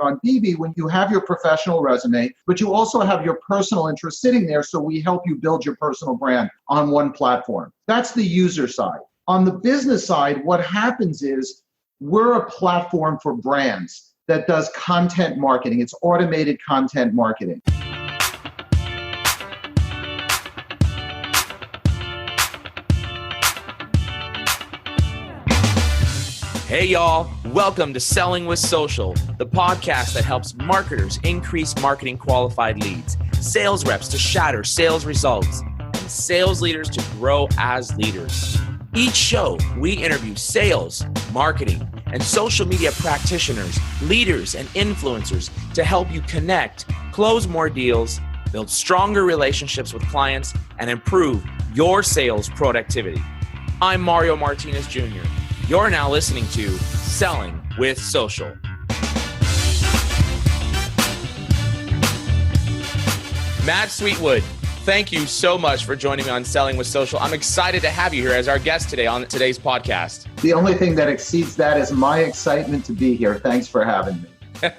On BeBee, when you have your professional resume, but you also have your personal interest sitting there, so we help you build your personal brand on one platform. That's the user side. On the business side, what happens is we're a platform for brands that does content marketing. It's automated content marketing. Hey y'all, welcome to Selling with Social, the podcast that helps marketers increase marketing qualified leads, sales reps to shatter sales results, and sales leaders to grow as leaders. Each show, we interview sales, marketing, and social media practitioners, leaders, and influencers to help you connect, close more deals, build stronger relationships with clients, and improve your sales productivity. I'm Mario Martinez Jr. You're now listening to Selling with Social. Matt Sweetwood, thank you so much for joining me on Selling with Social. I'm excited to have you here as our guest today on today's podcast. The only thing that exceeds that is my excitement to be here. Thanks for having me.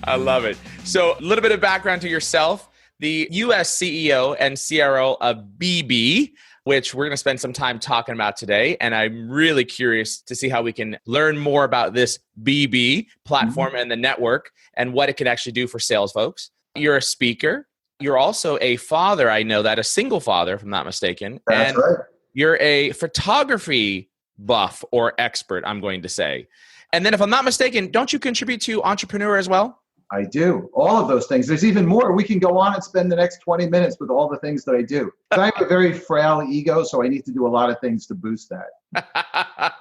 I love it. So a little bit of background to yourself, the U.S. CEO and CRO of BeBee, which we're going to spend some time talking about today. And I'm really curious to see how we can learn more about this BeBee platform and the network and what it can actually do for sales folks. You're a speaker. You're also a father, I know that, a single father, if I'm not mistaken. That's right. You're a photography buff or expert, I'm going to say. And then if I'm not mistaken, don't you contribute to Entrepreneur as well? I do. All of those things. There's even more. We can go on and spend the next 20 minutes with all the things that I do. I have a very frail ego, so I need to do a lot of things to boost that.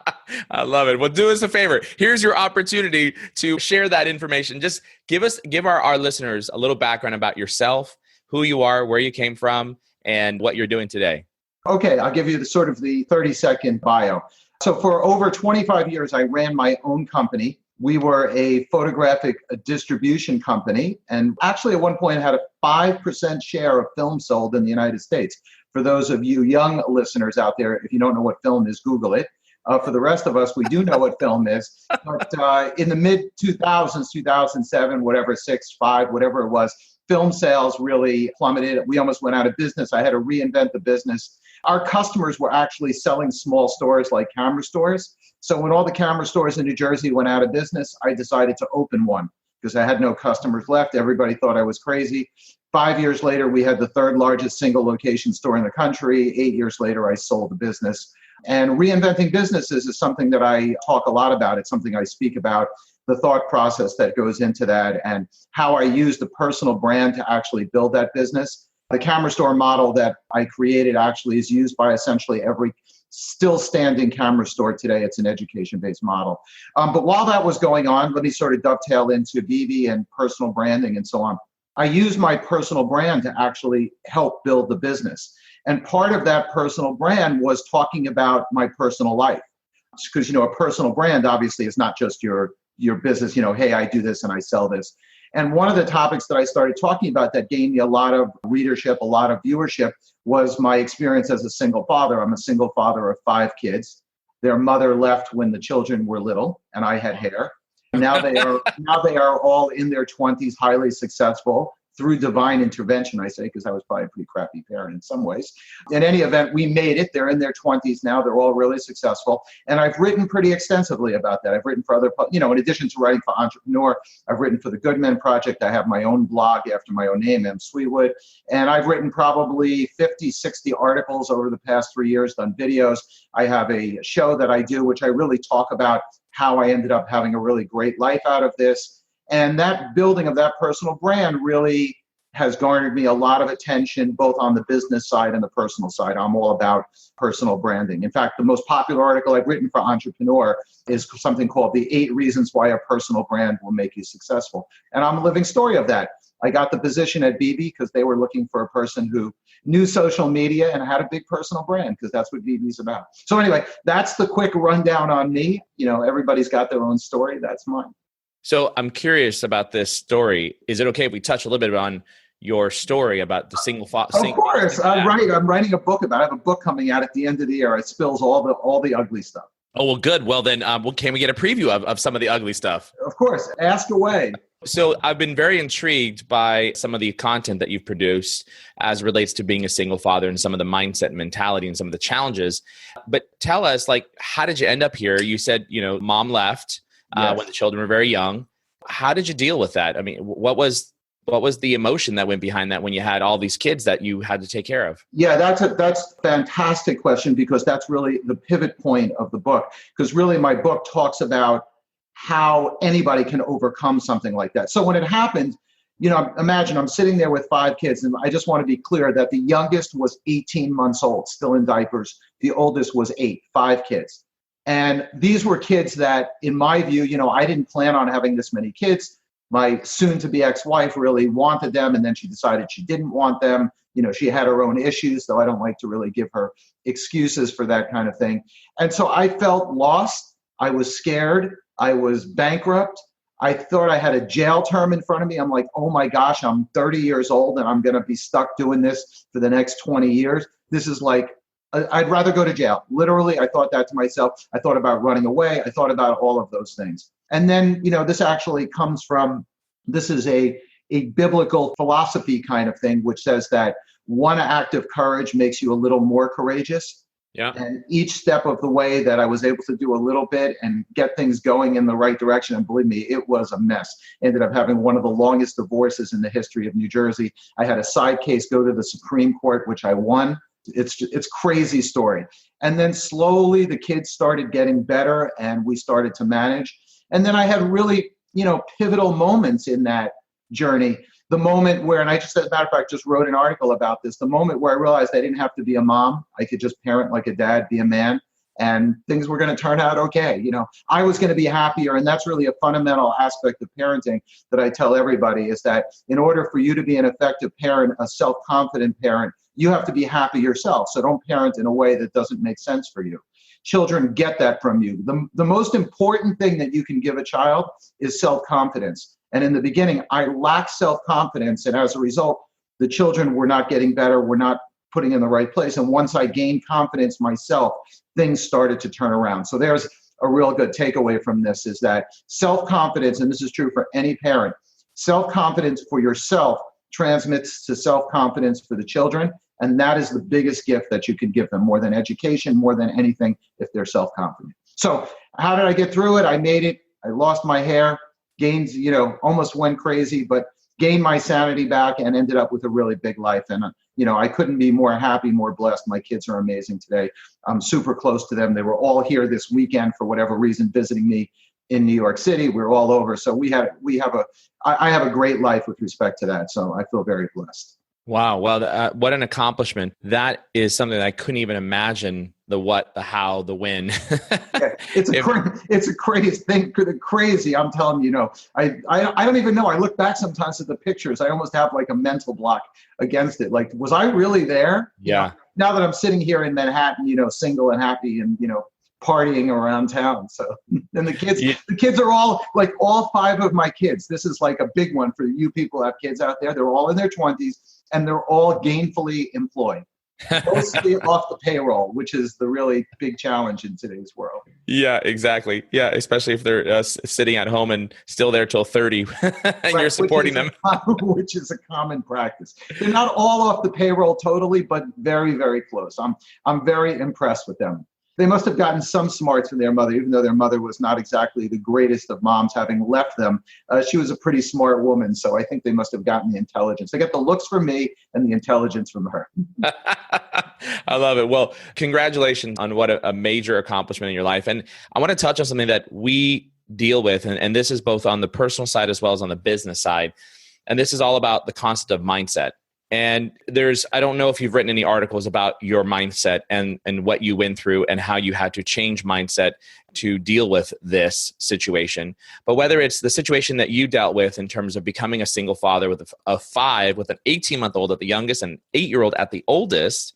I love it. Well, do us a favor. Here's your opportunity to share that information. Just give our listeners a little background about yourself, who you are, where you came from, and what you're doing today. Okay, I'll give you the 30-second bio. So for over 25 years, I ran my own company. We were a photographic distribution company, and actually at one point had a 5% share of film sold in the United States. For those of you young listeners out there, if you don't know what film is, Google it. For the rest of us, we do know what film is. But in the mid-2000s, 2007, whatever, 6, 5, whatever it was, film sales really plummeted. We almost went out of business. I had to reinvent the business. Our customers were actually selling small stores like camera stores. So when all the camera stores in New Jersey went out of business, I decided to open one because I had no customers left. Everybody thought I was crazy. 5 years later, we had the third largest single location store in the country. 8 years later, I sold the business. And reinventing businesses is something that I talk a lot about. It's something I speak about, the thought process that goes into that and how I use the personal brand to actually build that business. The camera store model that I created actually is used by essentially every still standing camera store today. It's an education-based model. But while that was going on, let me sort of dovetail into BeBee and personal branding and so on. I use my personal brand to actually help build the business. And part of that personal brand was talking about my personal life. Because, a personal brand obviously is not just your business, hey, I do this and I sell this. And one of the topics that I started talking about that gained me a lot of readership, a lot of viewership, was my experience as a single father. I'm a single father of 5 kids. Their mother left when the children were little, and I had hair. Now they are all in their 20s, highly successful through divine intervention, I say, because I was probably a pretty crappy parent in some ways. In any event, we made it. They're in their 20s now. They're all really successful. And I've written pretty extensively about that. I've written for other, in addition to writing for Entrepreneur, I've written for the Goodman Project. I have my own blog after my own name, M. Sweetwood. And I've written probably 50, 60 articles over the past 3 years, done videos. I have a show that I do, which I really talk about how I ended up having a really great life out of this. And that building of that personal brand really has garnered me a lot of attention, both on the business side and the personal side. I'm all about personal branding. In fact, the most popular article I've written for Entrepreneur is something called The 8 Reasons Why a Personal Brand Will Make You Successful. And I'm a living story of that. I got the position at BeBee because they were looking for a person who knew social media and had a big personal brand, because that's what BeBee's about. So anyway, that's the quick rundown on me. Everybody's got their own story. That's mine. So I'm curious about this story. Is it okay if we touch a little bit on your story about the single father? Of course. I'm writing a book about it. I have a book coming out at the end of the year. It spills all the ugly stuff. Oh, well, good. Well, then can we get a preview of some of the ugly stuff? Of course, ask away. So I've been very intrigued by some of the content that you've produced as relates to being a single father and some of the mindset and mentality and some of the challenges. But tell us, like, how did you end up here? You said, mom left Yes. when the children were very young. How did you deal with that? I mean, what was the emotion that went behind that when you had all these kids that you had to take care of? Yeah, that's a fantastic question, because that's really the pivot point of the book. Because really my book talks about how anybody can overcome something like that. So when it happened, imagine I'm sitting there with 5 kids, and I just want to be clear that the youngest was 18 months old, still in diapers. The oldest was 8, 5 kids. And these were kids that, in my view, I didn't plan on having this many kids. My soon-to-be ex-wife really wanted them, and then she decided she didn't want them. She had her own issues, though I don't like to really give her excuses for that kind of thing. And so I felt lost. I was scared. I was bankrupt. I thought I had a jail term in front of me. I'm like, oh my gosh, I'm 30 years old and I'm going to be stuck doing this for the next 20 years. This is like, I'd rather go to jail. Literally, I thought that to myself. I thought about running away. I thought about all of those things. And then, this actually comes from, this is a biblical philosophy kind of thing, which says that one act of courage makes you a little more courageous. Yeah. And each step of the way that I was able to do a little bit and get things going in the right direction, and believe me, it was a mess. Ended up having one of the longest divorces in the history of New Jersey. I had a side case go to the Supreme Court, which I won. It's crazy story. And then slowly the kids started getting better and we started to manage. And then I had really, pivotal moments in that journey. The moment where, and I just, as a matter of fact, just wrote an article about this, the moment where I realized I didn't have to be a mom. I could just parent like a dad, be a man, and things were going to turn out okay. I was going to be happier. And that's really a fundamental aspect of parenting that I tell everybody, is that in order for you to be an effective parent, a self-confident parent, you have to be happy yourself. So don't parent in a way that doesn't make sense for you. Children get that from you. The most important thing that you can give a child is self-confidence. And in the beginning, I lacked self-confidence. And as a result, the children were not getting better, were not putting in the right place. And once I gained confidence myself, things started to turn around. So there's a real good takeaway from this, is that self-confidence, and this is true for any parent, self-confidence for yourself transmits to self-confidence for the children. And that is the biggest gift that you can give them, more than education, more than anything, if they're self-confident. So how did I get through it? I made it. I lost my hair, gained, almost went crazy, but gained my sanity back and ended up with a really big life. And, I couldn't be more happy, more blessed. My kids are amazing today. I'm super close to them. They were all here this weekend for whatever reason, visiting me in New York City. We're all over. So I have a great life with respect to that. So I feel very blessed. Wow. Well, what an accomplishment. That is something that I couldn't even imagine, the what, the how, the when. Yeah, it's a crazy thing. Crazy. I'm telling you, I don't even know. I look back sometimes at the pictures. I almost have like a mental block against it. Like, was I really there? Yeah. Now that I'm sitting here in Manhattan, single and happy and, partying around town. So, and the kids are all, like, all 5 of my kids. This is like a big one for you people who have kids out there. They're all in their 20s. And they're all gainfully employed, mostly off the payroll, which is the really big challenge in today's world. Yeah, exactly. Yeah, especially if they're sitting at home and still there till 30 and right, you're supporting them. Which is a common practice. They're not all off the payroll totally, but very, very close. I'm very impressed with them. They must have gotten some smarts from their mother, even though their mother was not exactly the greatest of moms, having left them. She was a pretty smart woman, so I think they must have gotten the intelligence. They get the looks from me and the intelligence from her. I love it. Well, congratulations on what a major accomplishment in your life. And I want to touch on something that we deal with, and this is both on the personal side as well as on the business side. And this is all about the concept of mindset. And I don't know if you've written any articles about your mindset and what you went through and how you had to change mindset to deal with this situation. But whether it's the situation that you dealt with in terms of becoming a single father with a 5, with an 18-month-old at the youngest and 8-year-old at the oldest,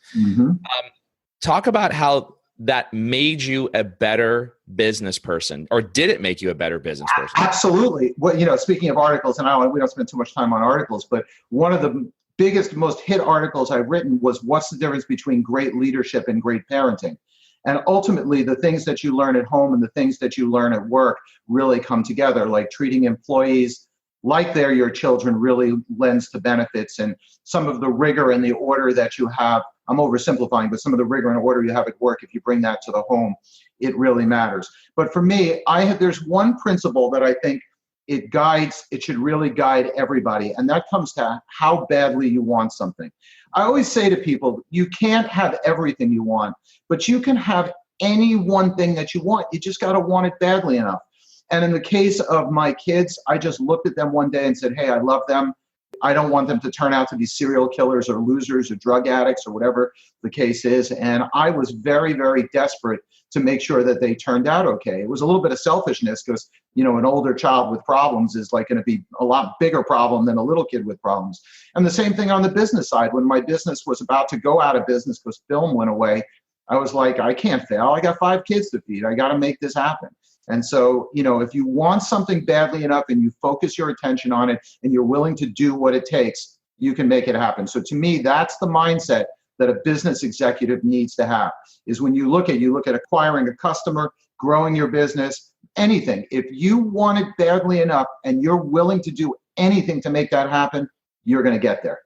talk about how that made you a better business person, or did it make you a better business person? Absolutely. Well, speaking of articles, and we don't spend too much time on articles, but one of the biggest, most hit articles I've written was, what's the difference between great leadership and great parenting? And ultimately, the things that you learn at home and the things that you learn at work really come together, like treating employees like they're your children really lends to benefits. And some of the rigor and the order that you have, I'm oversimplifying, but some of the rigor and order you have at work, if you bring that to the home, it really matters. But for me, there's one principle that I think it should really guide everybody. And that comes to how badly you want something. I always say to people, you can't have everything you want, but you can have any one thing that you want. You just got to want it badly enough. And in the case of my kids, I just looked at them one day and said, hey, I love them. I don't want them to turn out to be serial killers or losers or drug addicts or whatever the case is. And I was very, very desperate to make sure that they turned out okay. It was a little bit of selfishness because, an older child with problems is like going to be a lot bigger problem than a little kid with problems. And the same thing on the business side. When my business was about to go out of business because film went away, I was like, I can't fail. I got 5 kids to feed. I got to make this happen. And so, if you want something badly enough and you focus your attention on it and you're willing to do what it takes, you can make it happen. So to me, that's the mindset that a business executive needs to have, is when you look at acquiring a customer, growing your business, anything. If you want it badly enough and you're willing to do anything to make that happen, you're going to get there.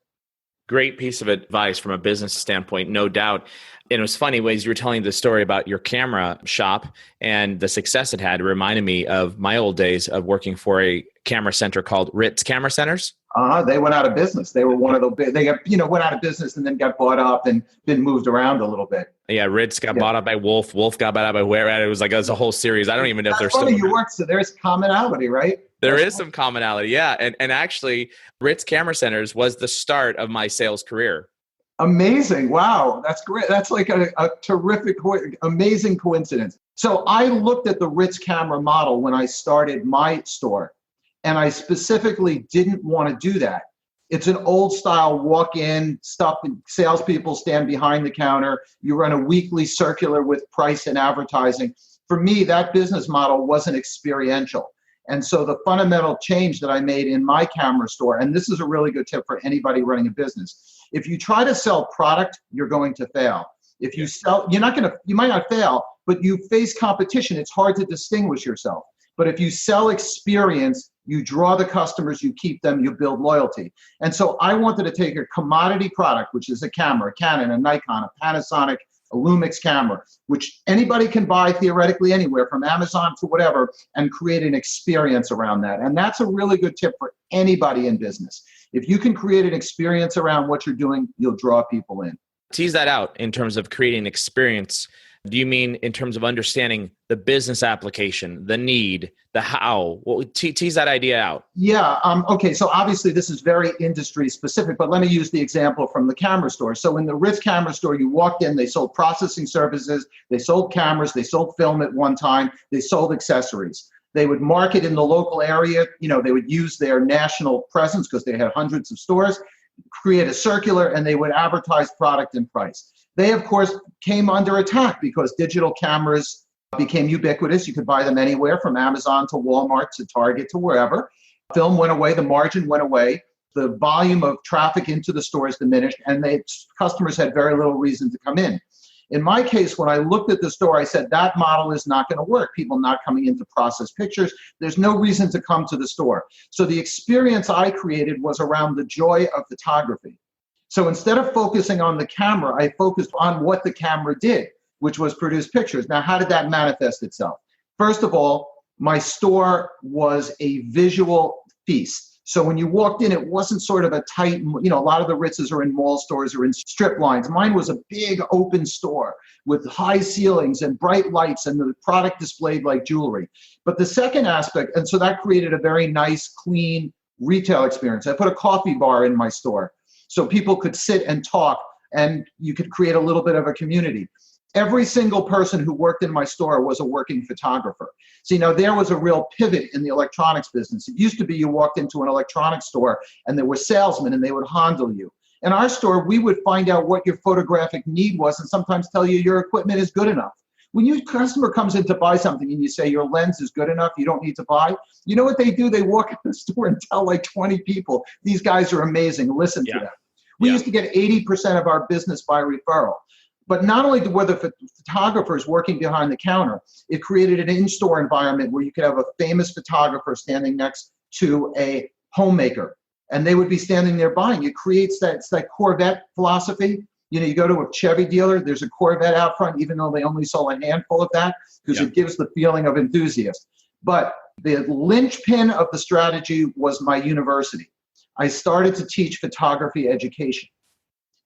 Great piece of advice from a business standpoint, no doubt. And it was funny ways you were telling the story about your camera shop and the success it had. It reminded me of my old days of working for a camera center called Ritz Camera Centers. They went out of business. They were one of the big, went out of business and then got bought up and been moved around a little bit. Yeah, Ritz got bought up by Wolf. Wolf got bought up by Where. It was a whole series. I don't even know if they're still. You work, so there's commonality, right? There is some commonality, yeah. And actually, Ritz Camera Centers was the start of my sales career. Amazing. Wow. That's great. That's like a terrific, amazing coincidence. So I looked at the Ritz camera model when I started my store, and I specifically didn't want to do that. It's an old style walk-in stuff. Salespeople stand behind the counter. You run a weekly circular with price and advertising. For me, that business model wasn't experiential. And so the fundamental change that I made in my camera store, and this is a really good tip for anybody running a business. If you try to sell product, you're going to fail. If you sell, you might not fail, but you face competition. It's hard to distinguish yourself. But if you sell experience, you draw the customers, you keep them, you build loyalty. And so I wanted to take a commodity product, which is a camera, a Canon, a Nikon, a Panasonic, a Lumix camera, which anybody can buy theoretically anywhere from Amazon to whatever, and create an experience around that. And that's a really good tip for anybody in business. If you can create an experience around what you're doing, you'll draw people in. Tease that out in terms of creating an experience. Do you mean in terms of understanding the business application, the need, the how? Well, tease that idea out. Yeah. Okay. So obviously this is very industry specific, but let me use the example from the camera store. So in the Ritz camera store, you walked in, they sold processing services, they sold cameras, they sold film at one time, they sold accessories. They would market in the local area. They would use their national presence because they had hundreds of stores, create a circular, and they would advertise product and price. They, of course, came under attack because digital cameras became ubiquitous. You could buy them anywhere from Amazon to Walmart to Target to wherever. Film went away. The margin went away. The volume of traffic into the stores diminished, and customers had very little reason to come in. In my case, when I looked at the store, I said, that model is not going to work. People not coming in to process pictures. There's no reason to come to the store. So the experience I created was around the joy of photography. So instead of focusing on the camera, I focused on what the camera did, which was produce pictures. Now, how did that manifest itself? First of all, my store was a visual feast. So when you walked in, it wasn't sort of a tight, a lot of the Ritzes are in mall stores or in strip lines. Mine was a big open store with high ceilings and bright lights and the product displayed like jewelry. But the second aspect, and so that created a very nice, clean retail experience. I put a coffee bar in my store so people could sit and talk, and you could create a little bit of a community. Every single person who worked in my store was a working photographer. See, now there was a real pivot in the electronics business. It used to be you walked into an electronics store and there were salesmen and they would handle you. In our store, we would find out what your photographic need was and sometimes tell you your equipment is good enough. When your customer comes in to buy something and you say your lens is good enough, you don't need to buy, you know what they do? They walk in the store and tell like 20 people, these guys are amazing, listen to them. We used to get 80% of our business by referral. But not only were the photographers working behind the counter, it created an in-store environment where you could have a famous photographer standing next to a homemaker, and they would be standing there buying. It creates that, it's like Corvette philosophy. You go to a Chevy dealer, there's a Corvette out front, even though they only sold a handful of that, because it gives the feeling of enthusiast. But the linchpin of the strategy was my university. I started to teach photography education.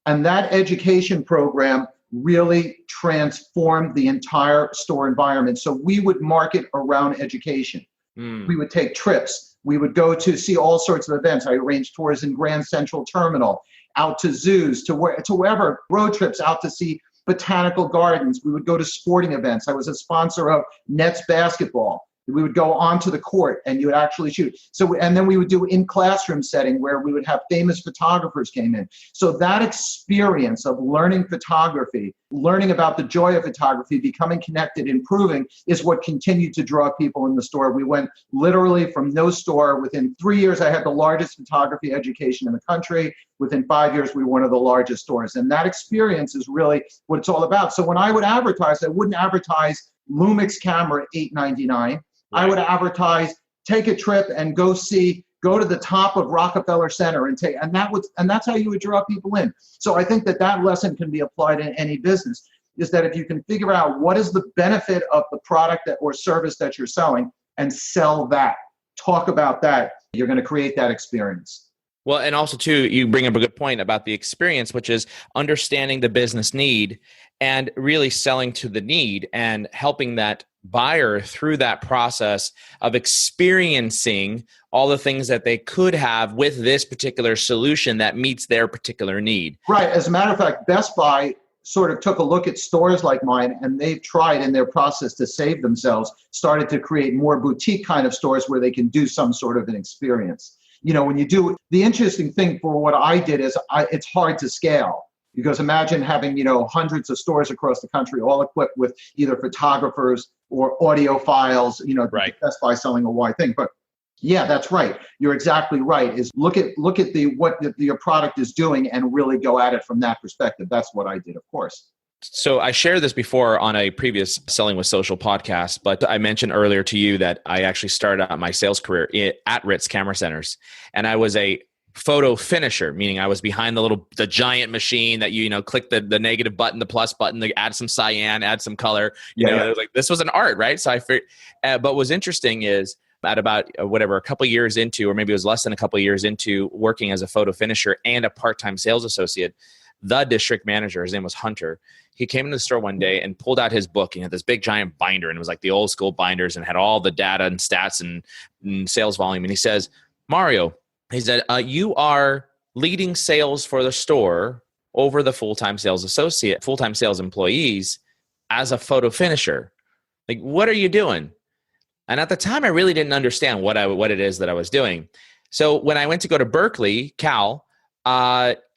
And that education program really transformed the entire store environment. So we would market around education. We would take trips. We would go to see all sorts of events. I arranged tours in Grand Central Terminal, out to zoos, to wherever, road trips out to see botanical gardens. We would go to sporting events. I was a sponsor of Nets basketball. We would go onto the court and you would actually shoot. So, and then we would do in classroom setting where we would have famous photographers came in. So that experience of learning photography, learning about the joy of photography, becoming connected, improving is what continued to draw people in the store. We went literally from no store. Within 3 years, I had the largest photography education in the country. Within 5 years, we were one of the largest stores. And that experience is really what it's all about. So when I would advertise, I wouldn't advertise Lumix camera $8.99. I would advertise, take a trip and go to the top of Rockefeller Center and that's how you would draw people in. So I think that lesson can be applied in any business, is that if you can figure out what is the benefit of the product or service that you're selling and sell that, talk about that, you're going to create that experience. Well, and also too, you bring up a good point about the experience, which is understanding the business need and really selling to the need and helping that buyer through that process of experiencing all the things that they could have with this particular solution that meets their particular need. Right. As a matter of fact, Best Buy sort of took a look at stores like mine, and they've tried in their process to save themselves, started to create more boutique kind of stores where they can do some sort of an experience. When you do, the interesting thing for what I did is it's hard to scale. Because imagine having, hundreds of stores across the country, all equipped with either photographers or audiophiles, right. Best Buy selling a wide thing. But yeah, that's right. You're exactly right. Is look at what your product is doing and really go at it from that perspective. That's what I did, of course. So I shared this before on a previous Selling with Social podcast, but I mentioned earlier to you that I actually started out my sales career at Ritz Camera Centers, and I was a photo finisher, meaning I was behind the giant machine that you click the negative button, the plus button, to add some cyan, add some color. It was like, this was an art, right? So I figured, but what's interesting is at about a couple of years into, or maybe it was less than a couple of years into working as a photo finisher and a part-time sales associate, the district manager, his name was Hunter, he came into the store one day and pulled out his book. He had this big giant binder, and it was like the old school binders and had all the data and stats and sales volume. And he says, Mario, he said, you are leading sales for the store over the full-time sales employees as a photo finisher. Like, what are you doing? And at the time, I really didn't understand what it is that I was doing. So when I went to go to Berkeley, Cal,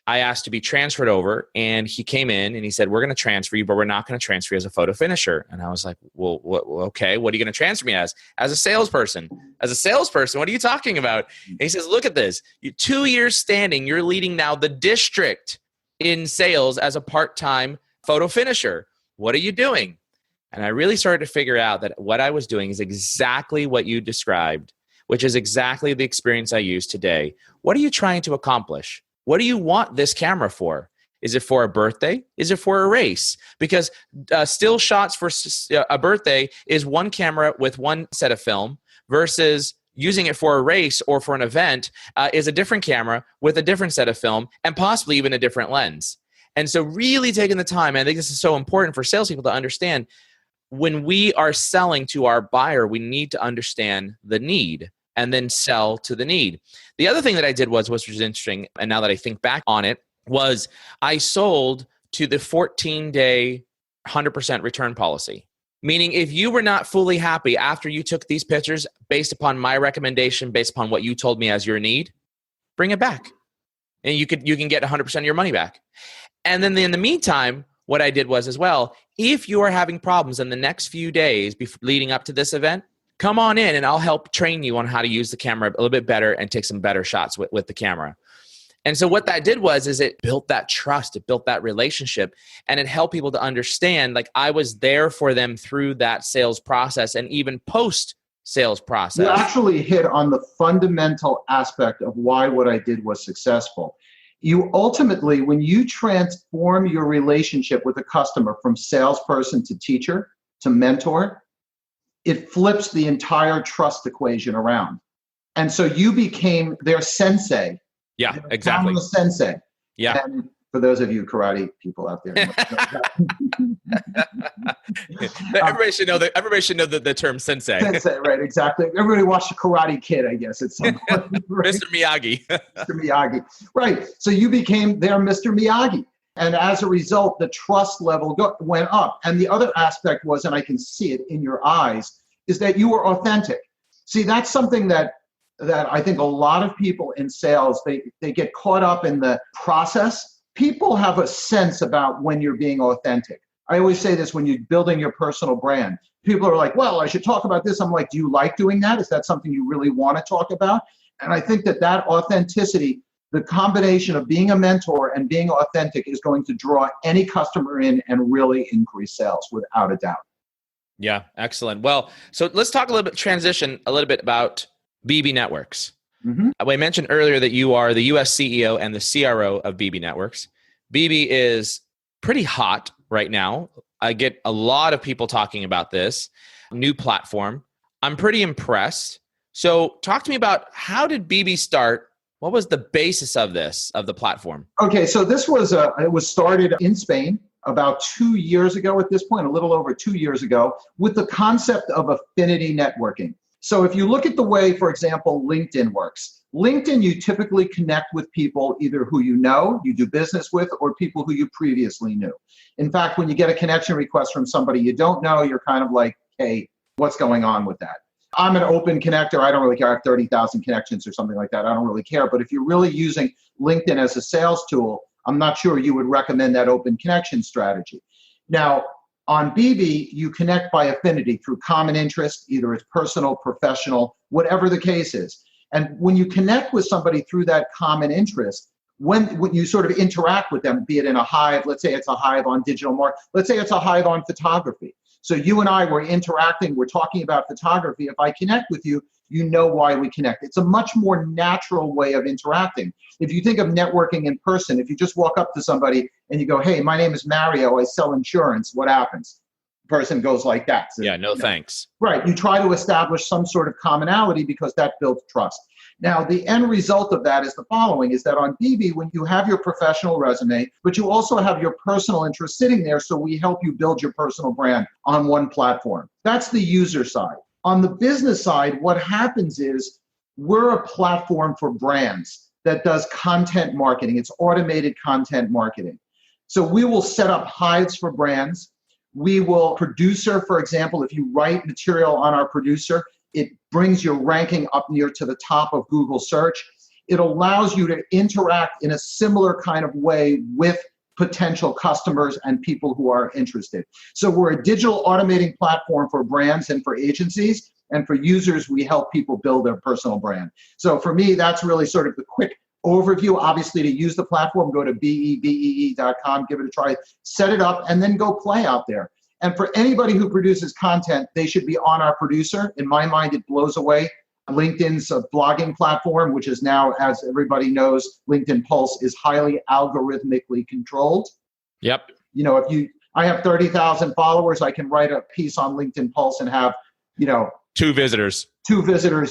I asked to be transferred over, and he came in and he said, we're going to transfer you, but we're not going to transfer you as a photo finisher. And I was like, well, okay, what are you going to transfer me as? As a salesperson. As a salesperson, what are you talking about? And he says, look at this. 2 years standing, you're leading now the district in sales as a part-time photo finisher. What are you doing? And I really started to figure out that what I was doing is exactly what you described, which is exactly the experience I use today. What are you trying to accomplish? What do you want this camera for? Is it for a birthday? Is it for a race? Because still shots for a birthday is one camera with one set of film versus using it for a race or for an event is a different camera with a different set of film and possibly even a different lens. And so really taking the time, I think this is so important for salespeople to understand, when we are selling to our buyer, we need to understand the need and then sell to the need. The other thing that I did which was interesting, and now that I think back on it, was I sold to the 14-day 100% return policy. Meaning if you were not fully happy after you took these pictures based upon my recommendation, based upon what you told me as your need, bring it back. And you can get 100% of your money back. And then in the meantime, what I did was as well, if you are having problems in the next few days leading up to this event, come on in and I'll help train you on how to use the camera a little bit better and take some better shots with the camera. And so what that did is it built that trust, it built that relationship, and it helped people to understand, like, I was there for them through that sales process and even post sales process. You actually hit on the fundamental aspect of why what I did was successful. You ultimately, when you transform your relationship with a customer from salesperson to teacher to mentor, it flips the entire trust equation around. And so you became their sensei. Yeah, exactly. Sensei. Yeah. And for those of you karate people out there, everybody should know the term sensei. Sensei, right? Exactly. Everybody watched the Karate Kid, I guess, at some point. Right? Mr. Miyagi. Mr. Miyagi, right? So you became their Mr. Miyagi, and as a result, the trust level went up. And the other aspect was, and I can see it in your eyes, is that you were authentic. See, that's something that I think a lot of people in sales, they get caught up in the process. People have a sense about when you're being authentic. I always say this when you're building your personal brand. People are like, well, I should talk about this. I'm like, do you like doing that? Is that something you really want to talk about? And I think that authenticity, the combination of being a mentor and being authentic, is going to draw any customer in and really increase sales without a doubt. Yeah, excellent. Well, so let's talk transition a little bit about BeBee Networks. Mm-hmm. I mentioned earlier that you are the US CEO and the CRO of BeBee Networks. BeBee is pretty hot right now. I get a lot of people talking about this new platform. I'm pretty impressed. So talk to me about, how did BeBee start? What was the basis of the platform? Okay, so this was it was started in Spain about 2 years ago at this point, a little over 2 years ago, with the concept of affinity networking. So if you look at the way, for example, LinkedIn works, LinkedIn, you typically connect with people either who you know, you do business with, or people who you previously knew. In fact, when you get a connection request from somebody you don't know, you're kind of like, hey, what's going on with that? I'm an open connector. I don't really care. I have 30,000 connections or something like that. I don't really care. But if you're really using LinkedIn as a sales tool, I'm not sure you would recommend that open connection strategy. Now, on BeBee, you connect by affinity through common interest, either it's personal, professional, whatever the case is. And when you connect with somebody through that common interest, when you sort of interact with them, be it in a hive, let's say it's a hive on digital marketing, let's say it's a hive on photography. So you and I were interacting, we're talking about photography. If I connect with you, you know why we connect. It's a much more natural way of interacting. If you think of networking in person, if you just walk up to somebody and you go, hey, my name is Mario, I sell insurance, what happens? The person goes like that. So, yeah, no thanks. Right. You try to establish some sort of commonality because that builds trust. Now, the end result of that is the following, is that on BeBee, when you have your professional resume, but you also have your personal interest sitting there, so we help you build your personal brand on one platform. That's the user side. On the business side, what happens is we're a platform for brands that does content marketing. It's automated content marketing. So we will set up hives for brands. We will producer, for example, if you write material on our producer, it brings your ranking up near to the top of Google search. It allows you to interact in a similar kind of way with potential customers and people who are interested. So we're a digital automating platform for brands and for agencies, and for users, we help people build their personal brand. So for me, that's really sort of the quick overview. Obviously, to use the platform, go to BeBee.com, give it a try, set it up, and then go play out there. And for anybody who produces content, they should be on our producer. In my mind, it blows away LinkedIn's blogging platform, which is now, as everybody knows, LinkedIn Pulse is highly algorithmically controlled. Yep. You know, I have 30,000 followers, I can write a piece on LinkedIn Pulse and have, two visitors,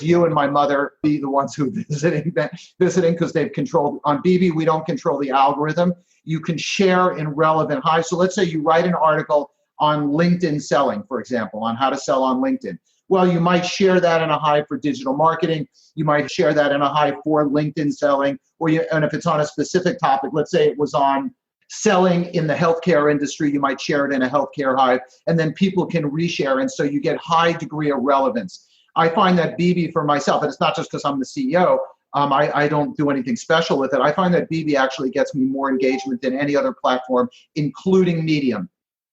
you and my mother, be the ones who visiting because they've controlled. On BeBee, we don't control the algorithm. You can share in relevant hives. So let's say you write an article on LinkedIn selling, for example, on how to sell on LinkedIn. Well, you might share that in a hive for digital marketing. You might share that in a hive for LinkedIn selling, and if it's on a specific topic, let's say it was on selling in the healthcare industry, you might share it in a healthcare hive, and then people can reshare, and so you get high degree of relevance. I find that BeBee for myself, and it's not just because I'm the CEO, I don't do anything special with it. I find that BeBee actually gets me more engagement than any other platform, including Medium.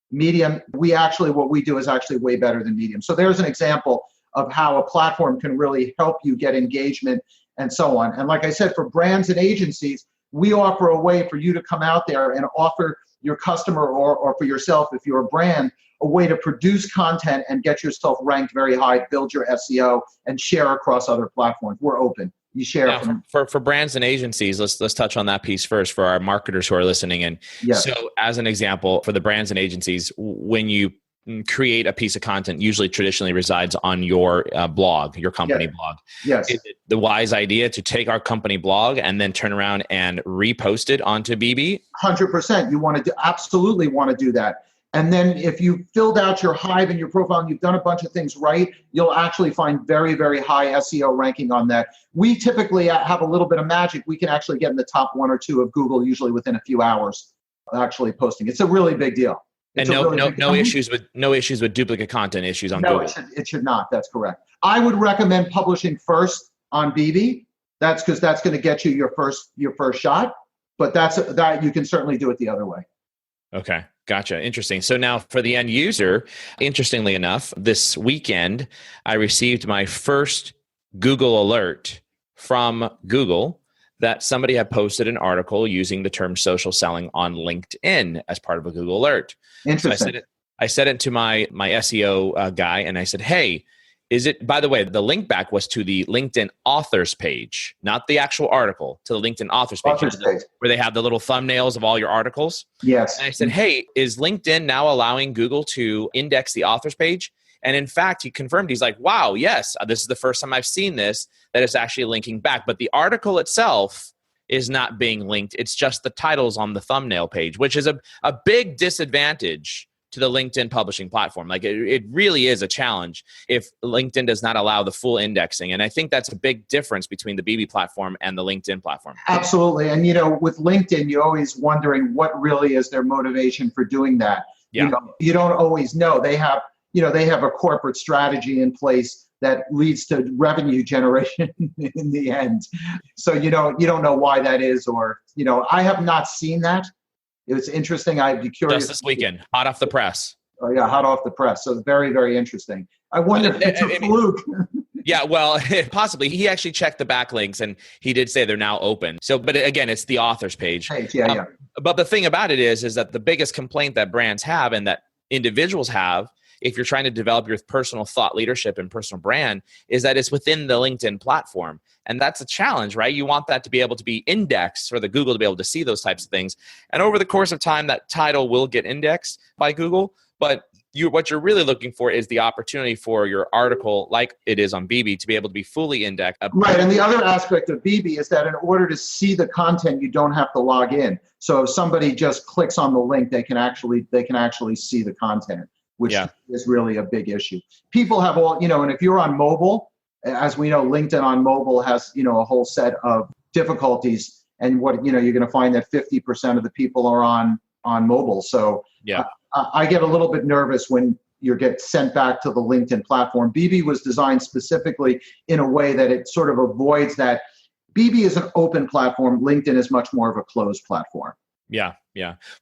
What we do is actually way better than Medium. So there's an example of how a platform can really help you get engagement and so on. And like I said, for brands and agencies, we offer a way for you to come out there and offer your customer or for yourself, if you're a brand, a way to produce content and get yourself ranked very high, build your SEO, and share across other platforms. We're open. You share now, for brands and agencies. Let's touch on that piece first for our marketers who are listening. And yes. So, as an example, for the brands and agencies, when you create a piece of content, usually traditionally resides on your blog, your company blog. Yes. Is it the wise idea to take our company blog and then turn around and repost it onto BeBee? 100%. You want to absolutely want to do that. And then if you filled out your Hive and your profile and you've done a bunch of things right, you'll actually find very, very high SEO ranking on that. We typically have a little bit of magic. We can actually get in the top 1 or 2 of Google, usually within a few hours of actually posting. It's a really big deal. And no issues with duplicate content issues on Google. No, it should not. That's correct. I would recommend publishing first on BeBee. That's because that's going to get you your first shot. But that you can certainly do it the other way. Okay. Gotcha. Interesting. So now for the end user, interestingly enough, this weekend, I received my first Google alert from Google that somebody had posted an article using the term social selling on LinkedIn as part of a Google alert. Interesting. So I said it to my SEO guy, and I said, hey, is it, by the way, the link back was to the LinkedIn authors page, not the actual article, to the LinkedIn authors page, where they have the little thumbnails of all your articles. Yes. And I said, hey, is LinkedIn now allowing Google to index the authors page? And in fact, he confirmed, he's like, wow, yes, this is the first time I've seen this, that it's actually linking back. But the article itself is not being linked. It's just the titles on the thumbnail page, which is a big disadvantage to the LinkedIn publishing platform. Like it really is a challenge if LinkedIn does not allow the full indexing. And I think that's a big difference between the BeBee platform and the LinkedIn platform. Absolutely. And, with LinkedIn, you're always wondering what really is their motivation for doing that. Yeah. You don't always know. They have a corporate strategy in place that leads to revenue generation in the end. So, you don't know why that is, or, I have not seen that. It was interesting. I'd be curious. Just this weekend, hot off the press. Oh yeah, hot off the press. So very, very interesting. I wonder if it's a fluke. Yeah, well, possibly. He actually checked the backlinks, and he did say they're now open. So, but again, it's the authors page. Yeah. But the thing about it is that the biggest complaint that brands have and that individuals have, if you're trying to develop your personal thought leadership and personal brand, is that it's within the LinkedIn platform. And that's a challenge, right? You want that to be able to be indexed for the Google to be able to see those types of things. And over the course of time, that title will get indexed by Google. But what you're really looking for is the opportunity for your article, like it is on BeBee, to be able to be fully indexed. Right. And the other aspect of BeBee is that in order to see the content, you don't have to log in. So if somebody just clicks on the link, they can actually see the content, which is really a big issue. People have and if you're on mobile, as we know, LinkedIn on mobile has, a whole set of difficulties. And you're going to find that 50% of the people are on mobile. So I get a little bit nervous when you get sent back to the LinkedIn platform. BeBee was designed specifically in a way that it sort of avoids that. BeBee is an open platform. LinkedIn is much more of a closed platform. Yeah.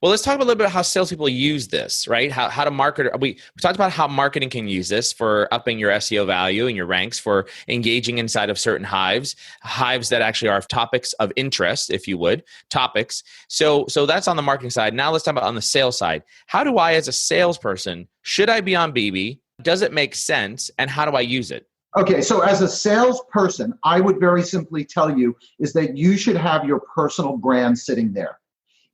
Well, let's talk a little bit about how salespeople use this, right? How to market. We talked about how marketing can use this for upping your SEO value and your ranks, for engaging inside of certain hives that actually are topics of interest, if you would, topics. So that's on the marketing side. Now let's talk about on the sales side. How do I, as a salesperson, should I be on BeBee? Does it make sense? And how do I use it? Okay, so as a salesperson, I would very simply tell you is that you should have your personal brand sitting there.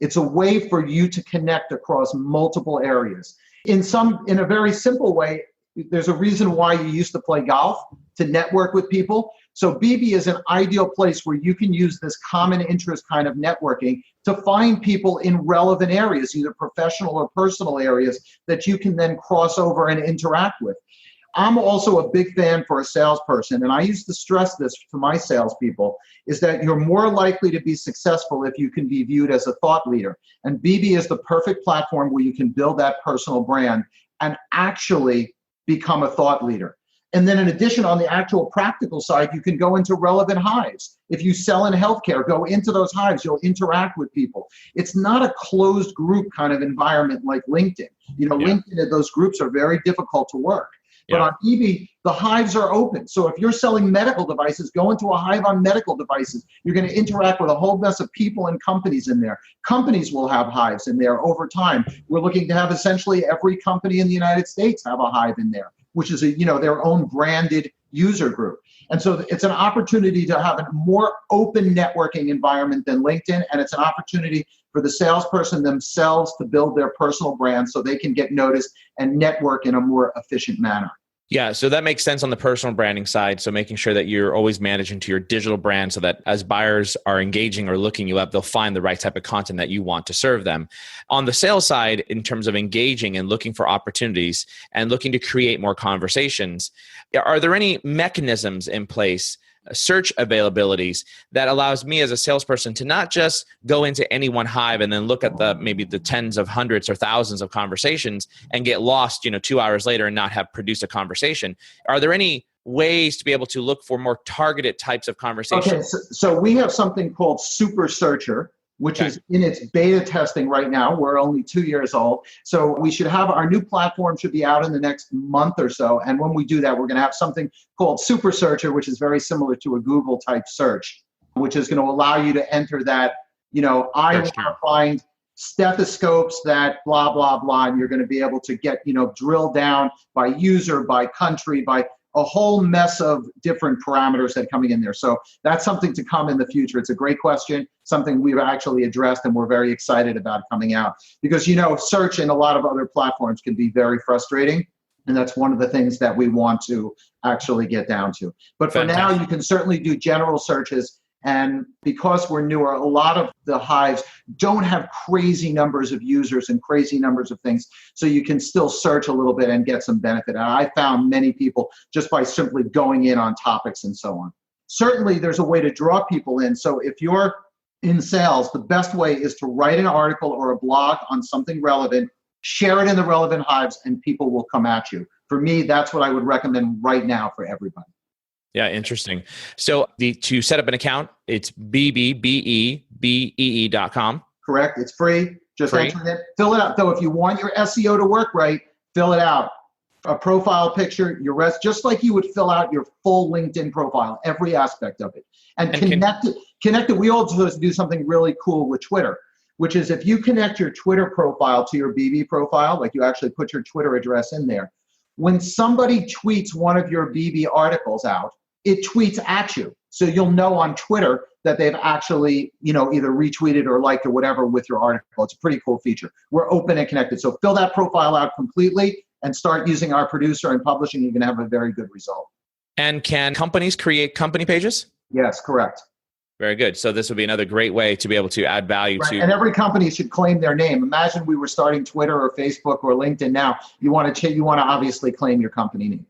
It's a way for you to connect across multiple areas. In a very simple way, there's a reason why you used to play golf, to network with people. So BeBee is an ideal place where you can use this common interest kind of networking to find people in relevant areas, either professional or personal areas, that you can then cross over and interact with. I'm also a big fan for a salesperson, and I used to stress this to my salespeople, is that you're more likely to be successful if you can be viewed as a thought leader. And BeBee is the perfect platform where you can build that personal brand and actually become a thought leader. And then in addition, on the actual practical side, you can go into relevant hives. If you sell in healthcare, go into those hives. You'll interact with people. It's not a closed group kind of environment like LinkedIn. LinkedIn, those groups are very difficult to work. But Yeah. on BeBee, the hives are open. So if you're selling medical devices, go into a hive on medical devices. You're going to interact with a whole mess of people and companies in there. Companies will have hives in there over time. We're looking to have essentially every company in the United States have a hive in there, which is their own branded user group. And so it's an opportunity to have a more open networking environment than LinkedIn, and it's an opportunity for the salesperson themselves to build their personal brand so they can get noticed and network in a more efficient manner. Yeah, so that makes sense on the personal branding side. So making sure that you're always managing to your digital brand so that as buyers are engaging or looking you up, they'll find the right type of content that you want to serve them. On the sales side, in terms of engaging and looking for opportunities and looking to create more conversations, are there any mechanisms in place, search availabilities, that allows me as a salesperson to not just go into any one hive and then look at maybe the tens of hundreds or thousands of conversations and get lost 2 hours later and not have produced a conversation? Are there any ways to be able to look for more targeted types of conversations? Okay, so we have something called Super Searcher, which is in its beta testing right now. We're only 2 years old. So we should have our new platform should be out in the next month or so. And when we do that, we're going to have something called Super Searcher, which is very similar to a Google type search, which is going to allow you to enter that, I want to find stethoscopes that blah, blah, blah. And you're going to be able to get, drill down by user, by country, by a whole mess of different parameters that are coming in there. So that's something to come in the future. It's a great question, something we've actually addressed, and we're very excited about coming out. Because, search in a lot of other platforms can be very frustrating, and that's one of the things that we want to actually get down to. But for now, you can certainly do general searches. And because we're newer, a lot of the hives don't have crazy numbers of users and crazy numbers of things. So you can still search a little bit and get some benefit. And I found many people just by simply going in on topics and so on. Certainly, there's a way to draw people in. So if you're in sales, the best way is to write an article or a blog on something relevant, share it in the relevant hives, and people will come at you. For me, that's what I would recommend right now for everybody. Yeah, interesting. So to set up an account, it's BeBee.com. Correct. It's free. Just enter it. Fill it out. Though, if you want your SEO to work right, fill it out. A profile picture, just like you would fill out your full LinkedIn profile, every aspect of it. And connect it. We also do something really cool with Twitter, which is if you connect your Twitter profile to your BeBee profile, like you actually put your Twitter address in there, when somebody tweets one of your BeBee articles out, it tweets at you. So you'll know on Twitter that they've actually, either retweeted or liked or whatever with your article. It's a pretty cool feature. We're open and connected. So fill that profile out completely and start using our producer and publishing. You're going to have a very good result. And can companies create company pages? Yes, correct. Very good. So this would be another great way to be able to add value to. And every company should claim their name. Imagine we were starting Twitter or Facebook or LinkedIn now. You want to obviously claim your company name.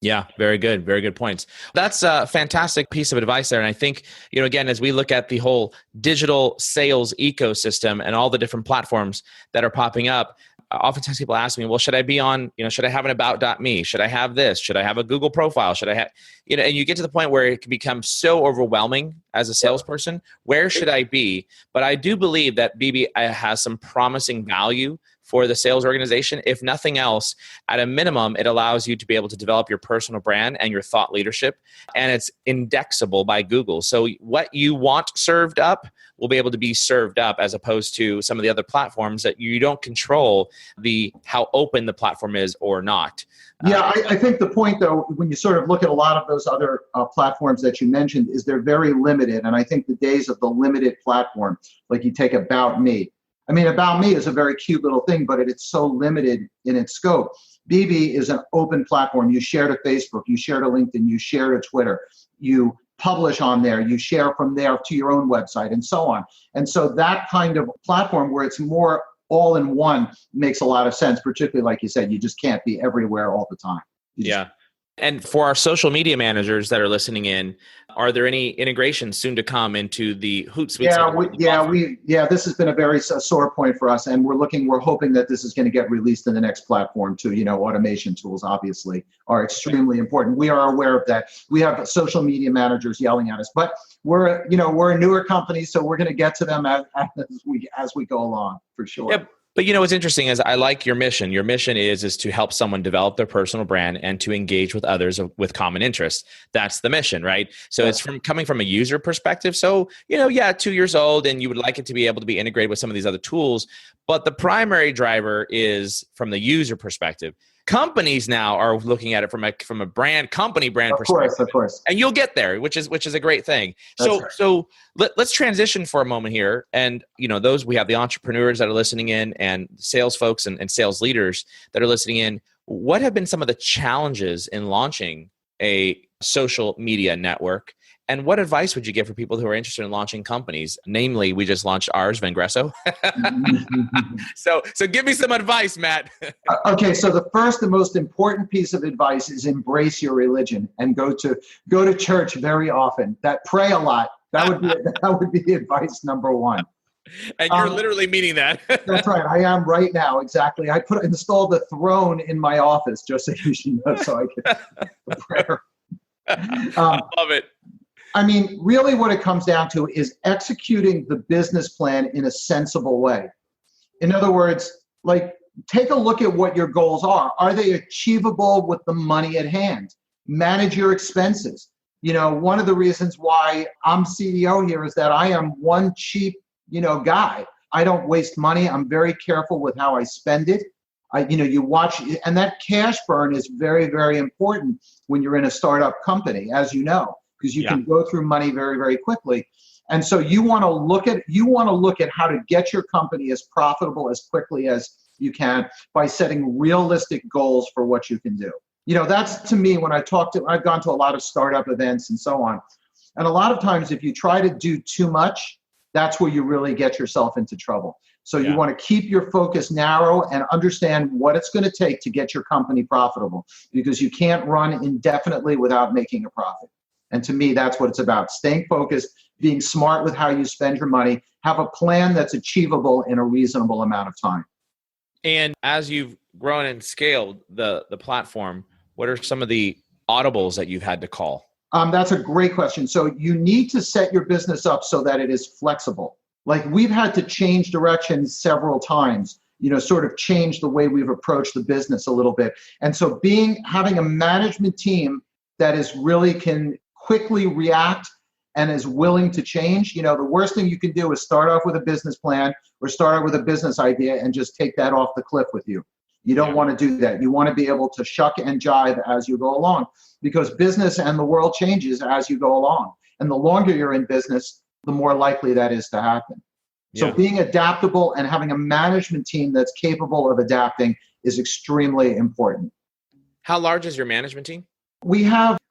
Yeah, very good. Very good points. That's a fantastic piece of advice there. And I think, again, as we look at the whole digital sales ecosystem and all the different platforms that are popping up, oftentimes people ask me, well, should I be on, should I have an about.me? Should I have this? Should I have a Google profile? Should I have, and you get to the point where it can become so overwhelming as a salesperson. Where should I be? But I do believe that BeBee has some promising value for the sales organization. If nothing else, at a minimum, it allows you to be able to develop your personal brand and your thought leadership, and it's indexable by Google. So what you want served up will be able to be served up, as opposed to some of the other platforms that you don't control how open the platform is or not. Yeah, I think the point, though, when you sort of look at a lot of those other platforms that you mentioned, is they're very limited. And I think the days of the limited platform, like you take About Me. I mean, About Me is a very cute little thing, but it's so limited in its scope. BeBee is an open platform. You share to Facebook, you share to LinkedIn, you share to Twitter, you publish on there, you share from there to your own website, and so on. And so that kind of platform where it's more all in one makes a lot of sense, particularly like you said, you just can't be everywhere all the time. Yeah. And for our social media managers that are listening in, are there any integrations soon to come into the Hootsuite? This has been a very sore point for us, and we're hoping that this is going to get released in the next platform too. Automation tools obviously are extremely important. We are aware of that. We have social media managers yelling at us, but we're a newer company, so we're going to get to them as we go along, for sure. Yep. But what's interesting is I like your mission. Your mission is to help someone develop their personal brand and to engage with others with common interests. That's the mission, right? So it's coming from a user perspective. So, 2 years old and you would like it to be able to be integrated with some of these other tools. But the primary driver is from the user perspective. Companies now are looking at it from a brand perspective. Of course. And you'll get there, which is a great thing. So let's transition for a moment here. And we have the entrepreneurs that are listening in and sales folks and sales leaders that are listening in. What have been some of the challenges in launching a social media network? And what advice would you give for people who are interested in launching companies? Namely, we just launched ours, Vengresso. So give me some advice, Matt. Okay, so the first and most important piece of advice is embrace your religion and go to church very often. Pray a lot. That would be advice number one. And you're literally meaning that. That's right. I am right now. Exactly. I installed the throne in my office just so you should know, so I can the prayer. I love it. I mean, really what it comes down to is executing the business plan in a sensible way. In other words, take a look at what your goals are. Are they achievable with the money at hand? Manage your expenses. One of the reasons why I'm CEO here is that I am one cheap, guy. I don't waste money. I'm very careful with how I spend it. You watch, and that cash burn is very, very important when you're in a startup company, as you know. Because you can go through money very, very quickly. And so you want to look at how to get your company as profitable as quickly as you can by setting realistic goals for what you can do. That's to me when I've gone to a lot of startup events and so on. And a lot of times if you try to do too much, that's where you really get yourself into trouble. So you want to keep your focus narrow and understand what it's going to take to get your company profitable, because you can't run indefinitely without making a profit. And to me, that's what it's about. Staying focused, being smart with how you spend your money, have a plan that's achievable in a reasonable amount of time. And as you've grown and scaled the platform, what are some of the audibles that you've had to call? That's a great question. So you need to set your business up so that it is flexible. We've had to change directions several times, sort of change the way we've approached the business a little bit. And so having a management team that is really can quickly react and is willing to change. The worst thing you can do is start off with a business plan or start out with a business idea and just take that off the cliff with you. You don't want to do that. You want to be able to shuck and jive as you go along, because business and the world changes as you go along. And the longer you're in business, the more likely that is to happen. So being adaptable and having a management team that's capable of adapting is extremely important. How large is your management team?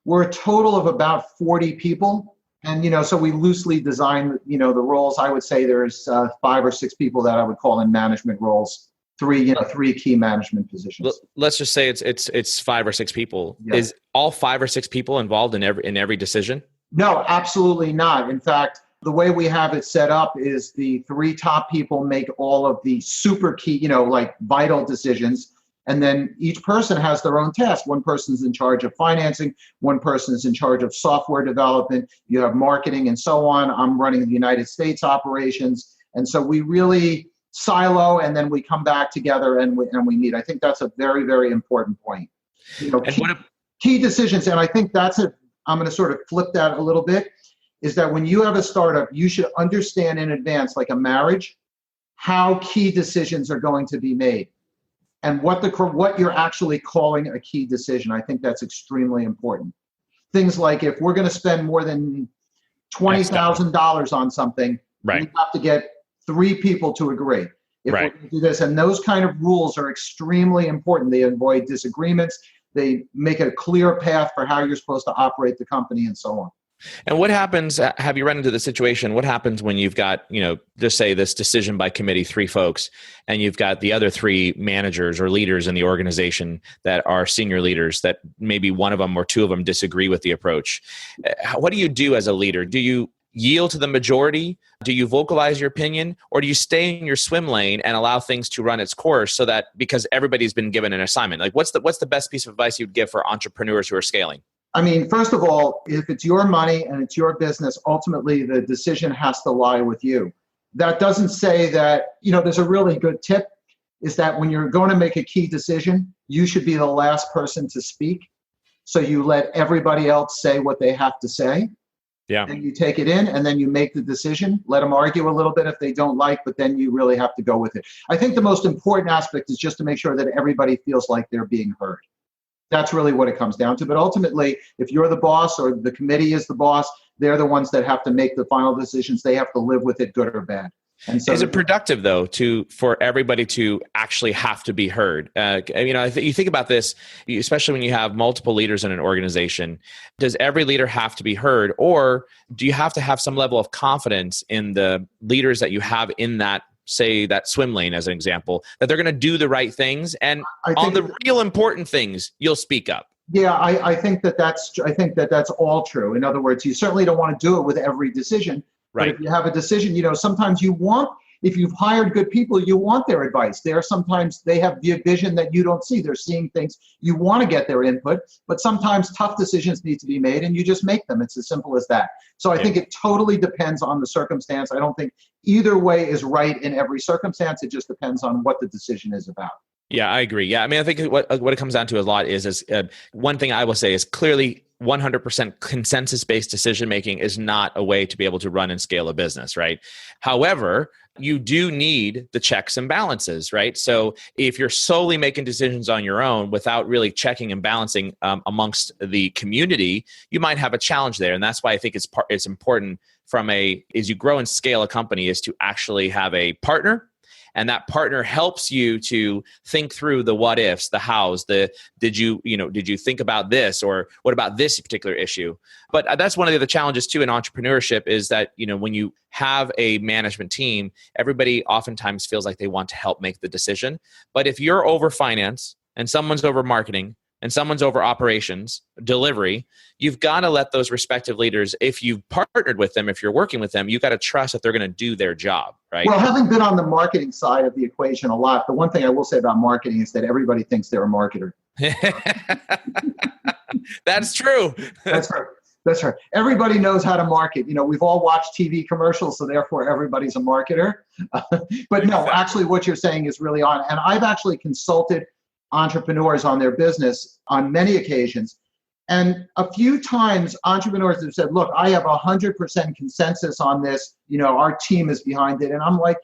We're a total of about 40 people. And, so we loosely design, the roles. I would say there's 5 or 6 people that I would call in management roles, 3 key management positions. Let's just say it's 5 or 6 people. Yeah. Is all 5 or 6 people involved in every decision? No, absolutely not. In fact, the way we have it set up is the 3 top people make all of the super key, vital decisions. And then each person has their own task. One person's in charge of financing. One person is in charge of software development. You have marketing and so on. I'm running the United States operations. And so we really silo and then we come back together and we meet. I think that's a very, very important point. Key decisions. And I think I'm going to sort of flip that a little bit, is that when you have a startup, you should understand in advance, like a marriage, how key decisions are going to be made. And what you're actually calling a key decision. I think that's extremely important. Things like if we're going to spend more than $20,000 on something, we have to get 3 people to agree. If we're going to do this, and those kind of rules are extremely important. They avoid disagreements. They make a clear path for how you're supposed to operate the company and so on. And what happens, have you run into the situation, what happens when you've got, just say this decision by committee, 3 folks, and you've got the other 3 managers or leaders in the organization that are senior leaders that maybe one of them or 2 of them disagree with the approach? What do you do as a leader? Do you yield to the majority? Do you vocalize your opinion? Or do you stay in your swim lane and allow things to run its course so that because everybody's been given an assignment? What's the best piece of advice you'd give for entrepreneurs who are scaling? I mean, first of all, if it's your money and it's your business, ultimately the decision has to lie with you. That doesn't say that, there's a really good tip. is that when you're going to make a key decision, you should be the last person to speak. So you let everybody else say what they have to say. Yeah. And you take it in and then you make the decision. Let them argue a little bit if they don't like, but then you really have to go with it. I think the most important aspect is just to make sure that everybody feels like they're being heard. That's really what it comes down to. But ultimately, if you're the boss or the committee is the boss, they're the ones that have to make the final decisions. They have to live with it, good or bad. And so, is it productive though for everybody to actually have to be heard? You think about this, especially when you have multiple leaders in an organization. Does every leader have to be heard, or do you have to have some level of confidence in the leaders that you have in that, say, that swim lane, as an example, that they're going to do the right things, and on the real important things, you'll speak up? Yeah, I think that's all true. In other words, you certainly don't want to do it with every decision. Right. But if you have a decision, sometimes if you've hired good people, you want their advice. Sometimes they have the vision that you don't see. They're seeing things. You want to get their input, but sometimes tough decisions need to be made and you just make them. It's as simple as that. So I think it totally depends on the circumstance. I don't think either way is right in every circumstance. It just depends on what the decision is about. Yeah, I agree. Yeah, I mean, I think what it comes down to a lot is one thing I will say is clearly 100% consensus-based decision-making is not a way to be able to run and scale a business, right? However, you do need the checks and balances, right? So if you're solely making decisions on your own without really checking and balancing amongst the community, you might have a challenge there. And that's why I think it's important as you grow and scale a company, is to actually have a partner. And that partner helps you to think through the what ifs, the hows, did you think about this, or what about this particular issue? But that's one of the other challenges too in entrepreneurship, is that, when you have a management team, everybody oftentimes feels like they want to help make the decision. But if you're over finance and someone's over marketing and someone's over operations, delivery, you've got to let those respective leaders, if you've partnered with them, if you're working with them, you've got to trust that they're going to do their job, right? Well, having been on the marketing side of the equation a lot, the one thing I will say about marketing is that everybody thinks they're a marketer. That's true. That's right. Everybody knows how to market. We've all watched TV commercials, so therefore everybody's a marketer. But no, actually what you're saying is really on. And I've actually consulted entrepreneurs on their business on many occasions. And a few times entrepreneurs have said, look, I have 100% consensus on this. Our team is behind it. And I'm like,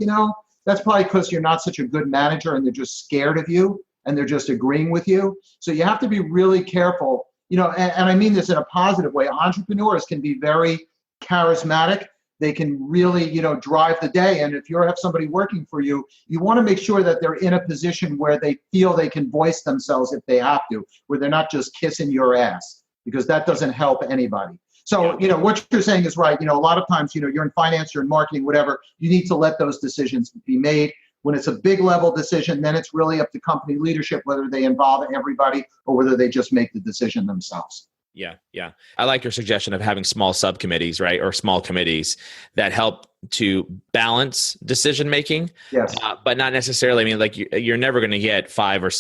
that's probably because you're not such a good manager and they're just scared of you and they're just agreeing with you. So you have to be really careful, and I mean this in a positive way. Entrepreneurs can be very charismatic. They can really, drive the day. And if you have somebody working for you, you want to make sure that they're in a position where they feel they can voice themselves if they have to, where they're not just kissing your ass, because that doesn't help anybody. So, what you're saying is right. A lot of times, you're in finance, you're in marketing, whatever, you need to let those decisions be made. When it's a big level decision, then it's really up to company leadership, whether they involve everybody or whether they just make the decision themselves. Yeah. I like your suggestion of having small subcommittees, right? Or small committees that help to balance decision-making. Yes. But not necessarily, you're never going to get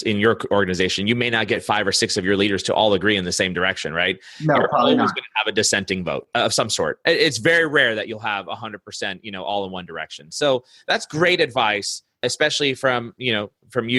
in your organization, you may not get 5 or 6 of your leaders to all agree in the same direction, right? No, you're probably always not. going to have a dissenting vote of some sort. It's very rare that you'll have 100%, all in one direction. So that's great advice, especially from you,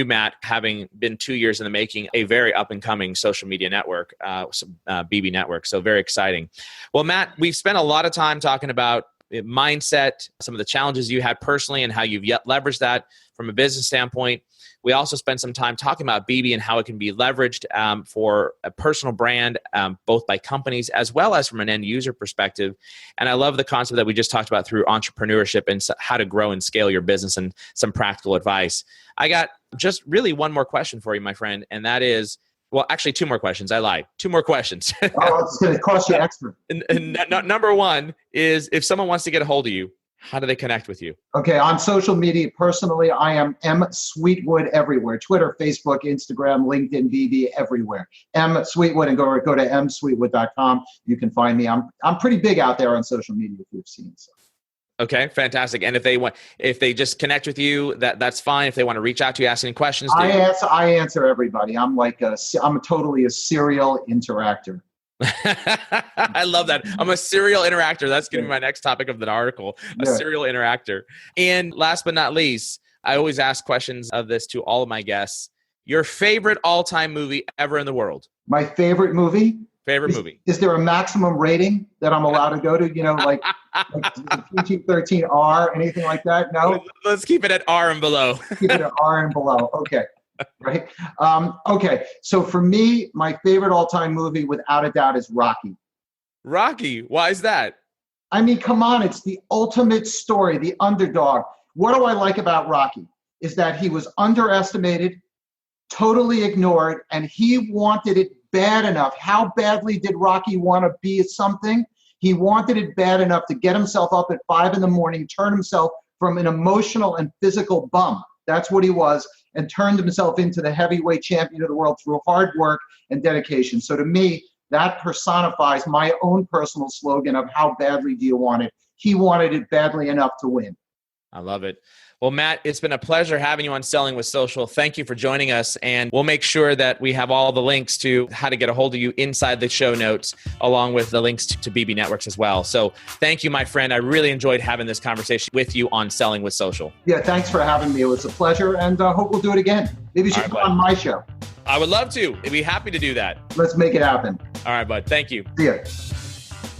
Matt, having been 2 years in the making, a very up and coming social media network, BeBee network. So very exciting. Well, Matt, we've spent a lot of time talking about mindset, some of the challenges you had personally and how you've yet leveraged that from a business standpoint. We also spent some time talking about BeBee and how it can be leveraged for a personal brand, both by companies as well as from an end user perspective. And I love the concept that we just talked about through entrepreneurship and how to grow and scale your business and some practical advice. I got just really one more question for you, my friend, and that is, well, actually 2 more questions. I lied. 2 more questions. Oh, it's going to cost you extra. And number one is, if someone wants to get a hold of you, how do they connect with you? Okay, on social media, personally, I am M Sweetwood everywhere. Twitter, Facebook, Instagram, LinkedIn, BeBee, everywhere. M Sweetwood, and go to msweetwood.com. You can find me. I'm pretty big out there on social media, if you've seen. So. Okay, fantastic. And if they just connect with you, that's fine. If they want to reach out to you, ask any questions, I answer everybody. I'm totally a serial interactor. I love that. I'm a serial interactor. That's going to be my next topic of the article, a serial interactor. And last but not least, I always ask questions of this to all of my guests. Your favorite all-time movie ever in the world? My favorite movie? Favorite movie. Is there a maximum rating that I'm allowed to go to? You know, like PG-13R, anything like that? No? Let's keep it at R and below. Keep it at R and below. Okay. Right. Okay. So for me, my favorite all-time movie, without a doubt, is Rocky. Rocky. Why is that? I mean, come on. It's the ultimate story, the underdog. What do I like about Rocky? Is that he was underestimated, totally ignored, and he wanted it bad enough. How badly did Rocky want to be something? He wanted it bad enough to get himself up at 5 a.m, turn himself from an emotional and physical bum. That's what he was, and turned himself into the heavyweight champion of the world through hard work and dedication. So to me, that personifies my own personal slogan of how badly do you want it? He wanted it badly enough to win. I love it. Well, Matt, it's been a pleasure having you on Selling with Social. Thank you for joining us. And we'll make sure that we have all the links to how to get a hold of you inside the show notes, along with the links to BeBee Networks as well. So thank you, my friend. I really enjoyed having this conversation with you on Selling with Social. Yeah, thanks for having me. It was a pleasure, and hope we'll do it again. Maybe you should come on my show. I would love to. I'd be happy to do that. Let's make it happen. All right, bud. Thank you. See ya.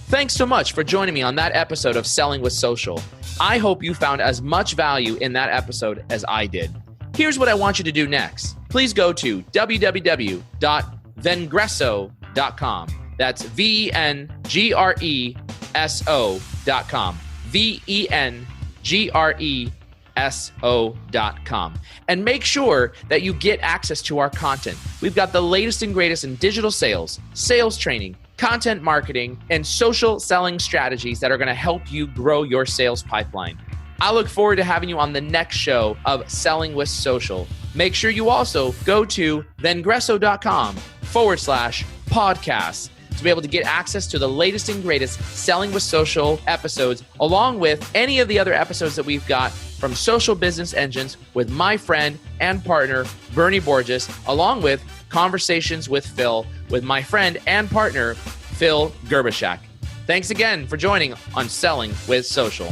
Thanks so much for joining me on that episode of Selling with Social. I hope you found as much value in that episode as I did. Here's what I want you to do next. Please go to www.vengreso.com. That's VENGRESO.com. VENGRESO.com. And make sure that you get access to our content. We've got the latest and greatest in digital sales, sales training, content marketing, and social selling strategies that are going to help you grow your sales pipeline. I look forward to having you on the next show of Selling with Social. Make sure you also go to vengreso.com/podcast to be able to get access to the latest and greatest Selling with Social episodes, along with any of the other episodes that we've got from Social Business Engines with my friend and partner, Bernie Borges, along with Conversations with Phil with my friend and partner, Phil Gerbishak. Thanks again for joining on Selling with Social.